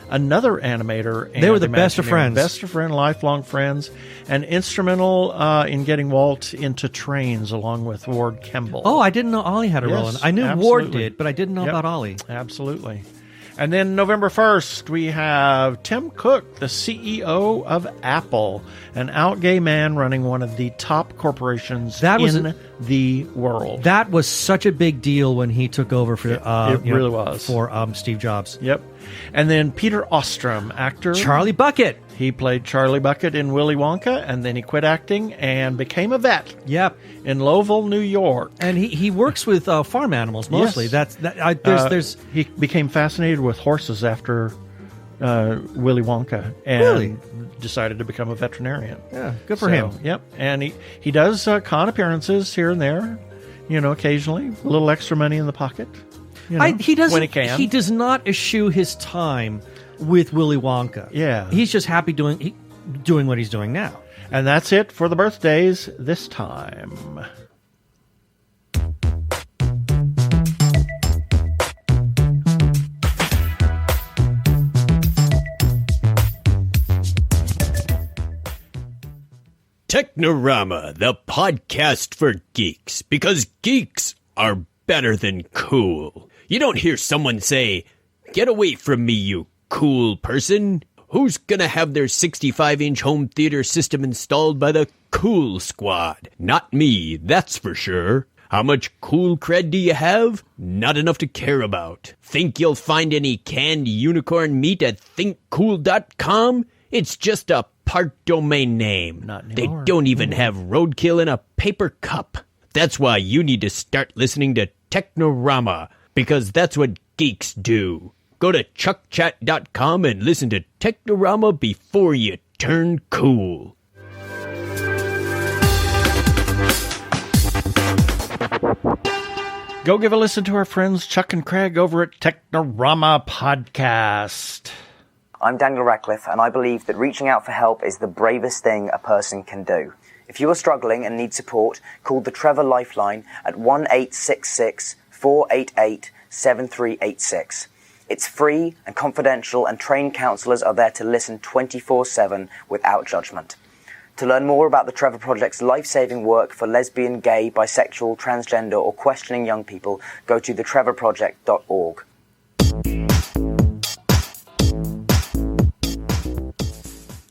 another animator. And they were the Imagineer. best of friends. Best of friends, lifelong friends, and instrumental in getting Walt into trains along with Ward Kemble. Oh, I didn't know Ollie had a role in it. I knew absolutely. Ward did, but I didn't know about Ollie. Absolutely. And then November 1st, we have Tim Cook, the CEO of Apple, an out gay man running one of the top corporations in the world. That was such a big deal when he took over for really was for Steve Jobs. Yep. And then Peter Ostrom, actor. Charlie Bucket. He played Charlie Bucket in Willy Wonka, and then he quit acting and became a vet. Yep. In Lowell, New York. And he works with farm animals mostly. Yes. He became fascinated with horses after Willy Wonka and decided to become a veterinarian. Yeah, good for him. Yep. And he does con appearances here and there, occasionally. A little extra money in the pocket. When he can. He does not eschew his time with Willy Wonka. Yeah. He's just happy doing what he's doing now. And that's it for the birthdays this time. Technorama, the podcast for geeks, because geeks are better than cool. You don't hear someone say, "Get away from me, you cool person." Who's gonna have their 65-inch home theater system installed by the Cool Squad? Not me, that's for sure. How much cool cred do you have? Not enough to care about. Think you'll find any canned unicorn meat at thinkcool.com? It's just a part domain name. Not they anymore. don't even have roadkill in a paper cup. That's why you need to start listening to Technorama, because that's what geeks do. Go to chuckchat.com and listen to Technorama before you turn cool. Go give a listen to our friends Chuck and Craig over at Technorama Podcast. I'm Daniel Radcliffe, and I believe that reaching out for help is the bravest thing a person can do. If you are struggling and need support, call the Trevor Lifeline at 1-866-488-7386. It's free and confidential, and trained counsellors are there to listen 24/7 without judgment. To learn more about the Trevor Project's life-saving work for lesbian, gay, bisexual, transgender, or questioning young people, go to thetrevorproject.org.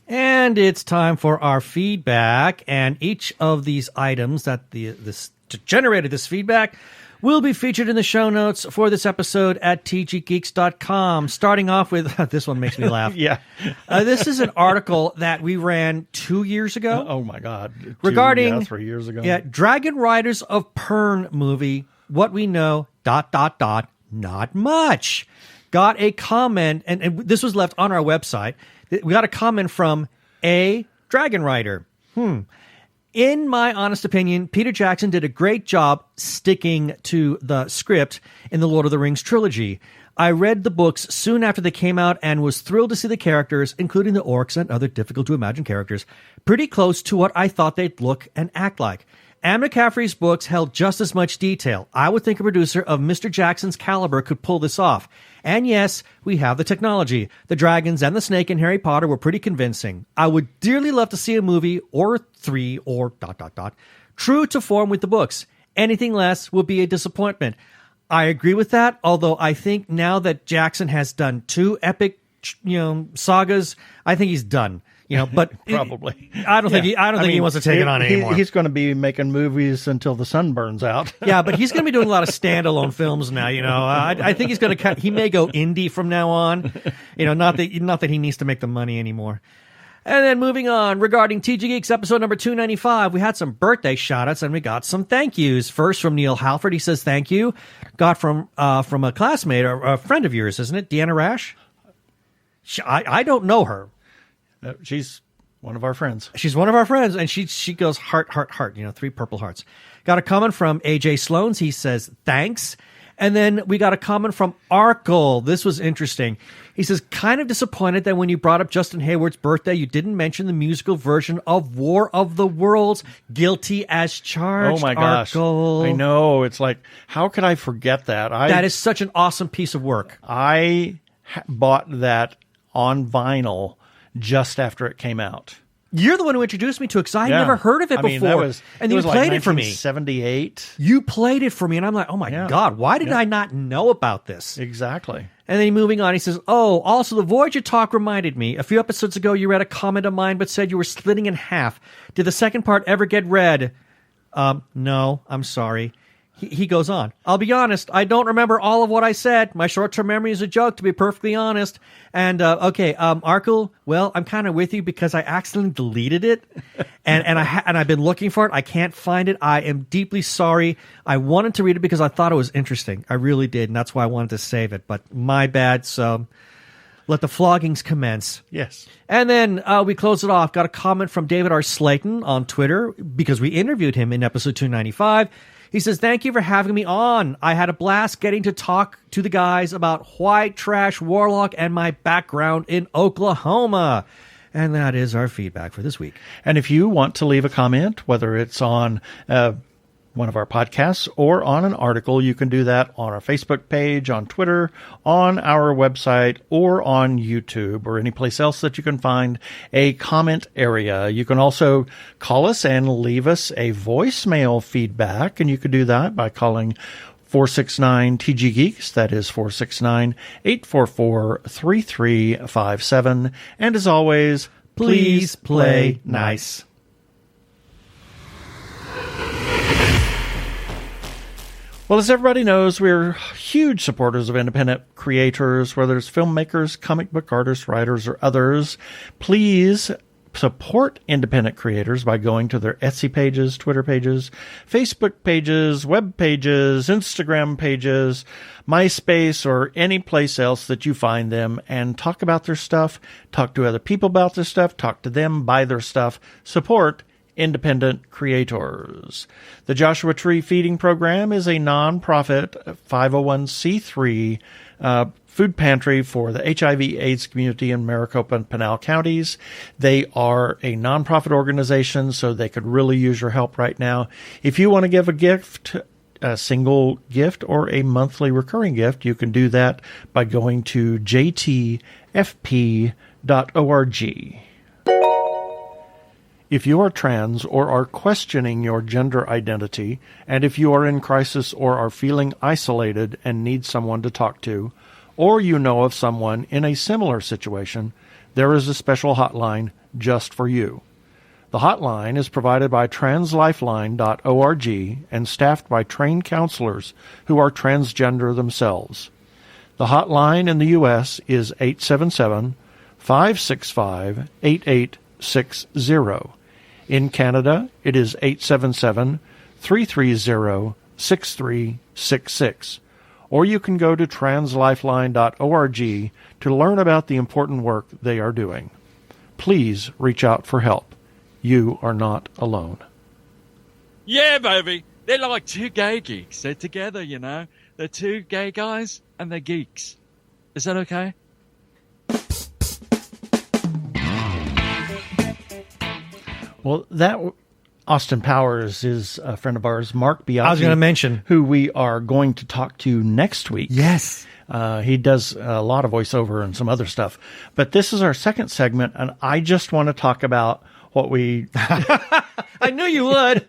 And it's time for our feedback, and each of these items that this generated this feedback will be featured in the show notes for this episode at tggeeks.com. Starting off with, this one makes me laugh. Yeah. This is an article that we ran 2 years ago. Oh, my God. Regarding 3 years ago. Yeah, Dragon Riders of Pern movie, what we know, ... not much. Got a comment, and this was left on our website. We got a comment from a Dragon Rider. In my honest opinion, Peter Jackson did a great job sticking to the script in the Lord of the Rings trilogy. I read the books soon after they came out and was thrilled to see the characters, including the orcs and other difficult-to-imagine characters, pretty close to what I thought they'd look and act like. Anne McCaffrey's books held just as much detail. I would think a producer of Mr. Jackson's caliber could pull this off. And yes, we have the technology. The dragons and the snake in Harry Potter were pretty convincing. I would dearly love to see a movie or 3 or ... true to form with the books. Anything less would be a disappointment. I agree with that, although I think now that Jackson has done 2 epic, sagas, I think he's done. But Probably. I don't think he wants to take it on anymore. He's going to be making movies until the sun burns out. Yeah, but he's going to be doing a lot of standalone films now. I think he's going to he may go indie from now on. Not that he needs to make the money anymore. And then moving on, regarding TG Geeks episode number 295, we had some birthday shout-outs and we got some thank yous. First from Neil Halford, he says thank you. Got from a classmate or a friend of yours, isn't it? Deanna Rash? I don't know her. She's one of our friends. She's one of our friends, and she goes heart, 3 purple hearts. Got a comment from AJ Sloans. He says, thanks. And then we got a comment from Arkle. This was interesting. He says, kind of disappointed that when you brought up Justin Hayward's birthday, you didn't mention the musical version of War of the Worlds, Guilty as Charged. Oh, my gosh. Arkle. I know. It's like, how could I forget that? That is such an awesome piece of work. I bought that on vinyl just after it came out. You're the one who introduced me to it because I had never heard of it before. And you played it for me. 1978. You played it for me, and I'm like, oh my God, why did I not know about this? Exactly. And then moving on, he says, also the Voyager talk reminded me. A few episodes ago, you read a comment of mine but said you were splitting in half. Did the second part ever get read? No, I'm sorry. He goes on. I'll be honest, I don't remember all of what I said. My short-term memory is a joke, to be perfectly honest. And, Arkle, well, I'm kind of with you because I accidentally deleted it. and I've been looking for it. I can't find it. I am deeply sorry. I wanted to read it because I thought it was interesting. I really did, and that's why I wanted to save it. But my bad, so let the floggings commence. Yes. And then we close it off. Got a comment from David R. Slayton on Twitter because we interviewed him in episode 295. He says, thank you for having me on. I had a blast getting to talk to the guys about White Trash Warlock and my background in Oklahoma. And that is our feedback for this week. And if you want to leave a comment, whether it's on one of our podcasts or on an article, you can do that on our Facebook page, on Twitter, on our website, or on YouTube, or any place else that you can find a comment area. You can also call us and leave us a voicemail feedback, and you can do that by calling 469-TG-GEEKS. That is 469-844-3357. And as always, please play nice. Well, as everybody knows, we're huge supporters of independent creators, whether it's filmmakers, comic book artists, writers, or others. Please support independent creators by going to their Etsy pages, Twitter pages, Facebook pages, web pages, Instagram pages, MySpace, or any place else that you find them, and talk about their stuff, talk to other people about their stuff, talk to them, buy their stuff, support independent creators. The Joshua Tree Feeding Program is a non-profit 501c3 food pantry for the HIV/AIDS community in Maricopa and Pinal counties. They are a non-profit organization, so they could really use your help right now. If you want to give a gift, a single gift or a monthly recurring gift, you can do that by going to jtfp.org. If you are trans or are questioning your gender identity, and if you are in crisis or are feeling isolated and need someone to talk to, or you know of someone in a similar situation, there is a special hotline just for you. The hotline is provided by translifeline.org and staffed by trained counselors who are transgender themselves. The hotline in the U.S. is 877-565-8860. In Canada, it is 877-330-6366. Or you can go to translifeline.org to learn about the important work they are doing. Please reach out for help. You are not alone. Yeah, baby. They're like two gay geeks. They're together, you know. They're two gay guys and they're geeks. Is that okay? Well, that Austin Powers is a friend of ours, Mark Biaggi. I was going to mention. Who we are going to talk to next week. Yes. He does a lot of voiceover and some other stuff. But this is our second segment, and I just want to talk about what we... I knew you would.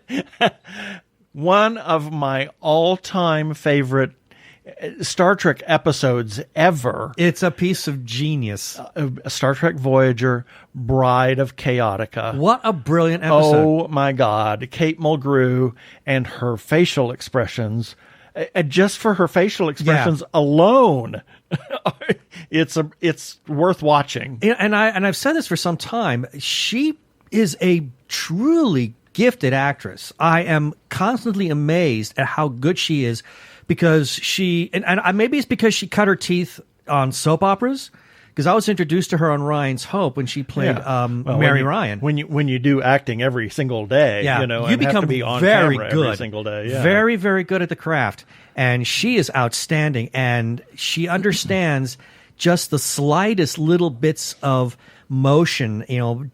One of my all-time favorite Star Trek episodes ever. It's a piece of genius. Star Trek Voyager, Bride of Chaotica. What a brilliant episode. Oh, my God. Kate Mulgrew and her facial expressions. Just for her facial expressions alone, it's worth watching. And I've said this for some time. She is a truly gifted actress. I am constantly amazed at how good she is, because she and maybe it's because she cut her teeth on soap operas. Because I was introduced to her on Ryan's Hope when she played Mary Ryan. When you do acting every single day, you know, you become have to be on very camera good every single day. Yeah. Very, very good at the craft, and she is outstanding. And she understands just the slightest little bits of motion. You know,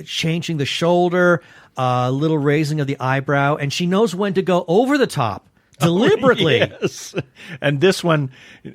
changing the shoulder, a little raising of the eyebrow, and she knows when to go over the top deliberately. Oh, yes. And this one,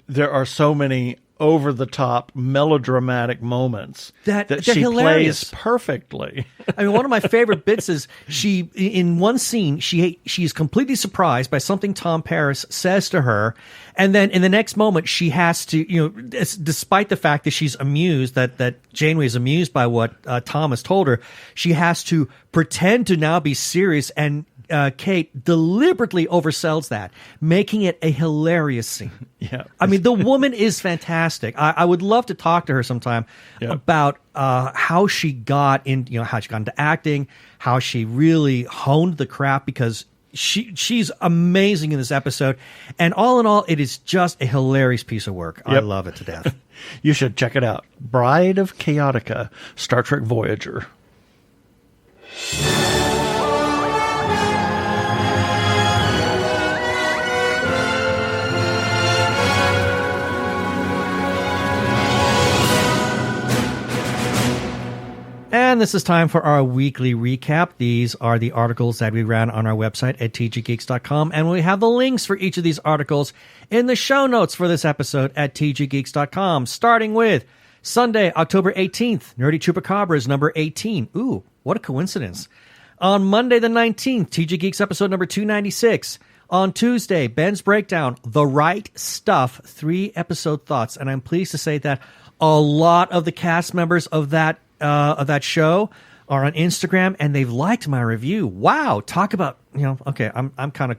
there are so many over-the-top melodramatic moments that she hilarious. plays perfectly. I mean, one of my favorite bits is she, in one scene, she's completely surprised by something Tom Paris says to her, and then in the next moment, she has to, you know, despite the fact that she's amused, that Janeway is amused by what Tom has told her, she has to pretend to now be serious, and Kate deliberately oversells that, making it a hilarious scene. Yeah, I mean, the woman is fantastic. I would love to talk to her sometime about how she got in, you know, how she got into acting, how she really honed the craft, because she's amazing in this episode. And all in all, it is just a hilarious piece of work. Yep. I love it to death. You should check it out. Bride of Chaotica, Star Trek Voyager. And this is time for our weekly recap. These are the articles that we ran on our website at tggeeks.com, and we have the links for each of these articles in the show notes for this episode at tggeeks.com, starting with Sunday, October 18th, Nerdy Chupacabras number 18. Ooh, what a coincidence. On Monday the 19th, TG Geeks episode number 296. On Tuesday, Ben's Breakdown, The Right Stuff, 3-episode thoughts. And I'm pleased to say that a lot of the cast members of that show are on Instagram, and they've liked my review. Wow, talk about, you know, okay, I'm kind of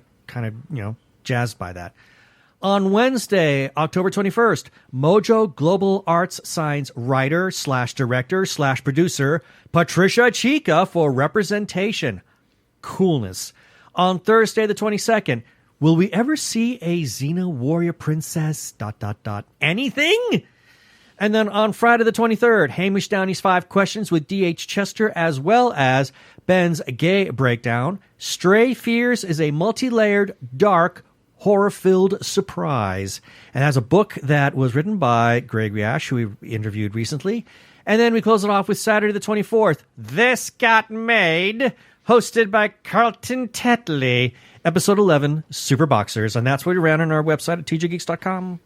you know, jazzed by that. On Wednesday, October 21st, Mojo Global Arts signs writer/director/producer Patricia Chica for representation. Coolness. On Thursday, the 22nd, will we ever see a Xena warrior princess? ... Anything? And then on Friday the 23rd, Hamish Downey's 5 Questions with D.H. Chester, as well as Ben's Gay Breakdown. Stray Fears is a multi-layered, dark, horror-filled surprise. And has a book that was written by Greg Riash, who we interviewed recently. And then we close it off with Saturday the 24th, This Got Made, hosted by Carlton Tetley. Episode 11, Super Boxers. And that's what we ran on our website at tggeeks.com.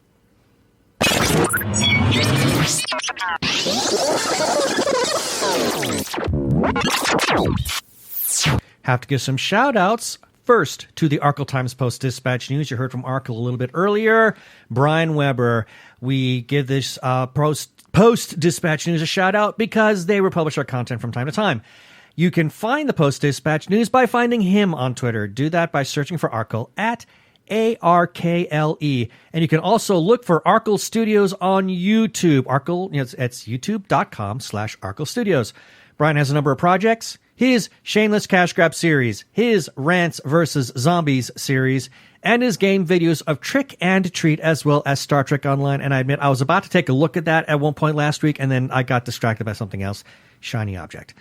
Have to give some shout-outs. First, to the Arkle Times Post-Dispatch News. You heard from Arkle a little bit earlier. Brian Weber. We give this Post-Dispatch News a shout-out because they republish our content from time to time. You can find the Post-Dispatch News by finding him on Twitter. Do that by searching for Arkle at ARKLE. And you can also look for Arkle Studios on YouTube. Arkle, it's youtube.com/Arkle Studios. Brian has a number of projects. His Shameless Cash Grab series, his Rants vs. Zombies series, and his game videos of Trick and Treat, as well as Star Trek Online. And I admit, I was about to take a look at that at one point last week, and then I got distracted by something else. Shiny object.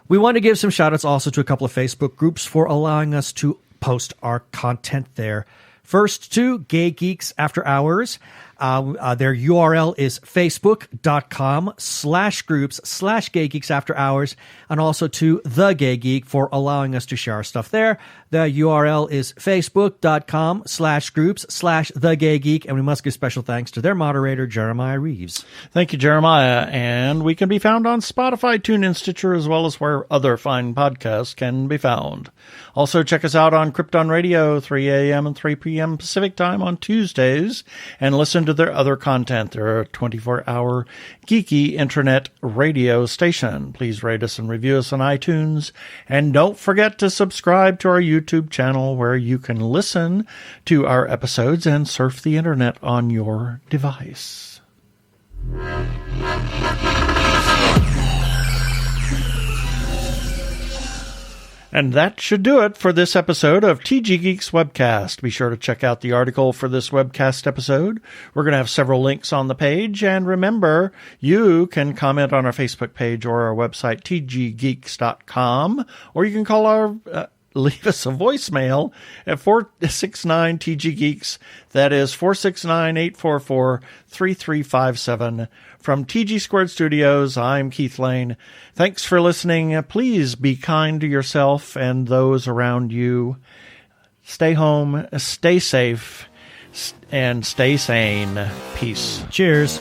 We want to give some shout-outs also to a couple of Facebook groups for allowing us to post our content there. First, to Gay Geeks After Hours. Their URL is facebook.com/groups/Gay Geeks After Hours, and also to The Gay Geek for allowing us to share our stuff there. The URL is facebook.com/groups/The Gay Geek, and we must give special thanks to their moderator, Jeremiah Reeves. Thank you, Jeremiah. And we can be found on Spotify, TuneIn, Stitcher, as well as where other fine podcasts can be found. Also, check us out on Krypton Radio, 3 a.m. and 3 p.m. Pacific Time on Tuesdays, and listen to their other content. They're a 24-hour geeky internet radio station. Please rate us and review us on iTunes. And don't forget to subscribe to our YouTube channel where you can listen to our episodes and surf the internet on your device. And that should do it for this episode of TG Geeks Webcast. Be sure to check out the article for this webcast episode. We're going to have several links on the page. And remember, you can comment on our Facebook page or our website, tggeeks.com, or you can call our... leave us a voicemail at 469-TG-GEEKS. That is 469-844-3357. From TG Squared Studios, I'm Keith Lane. Thanks for listening. Please be kind to yourself and those around you. Stay home, stay safe, and stay sane. Peace. Cheers.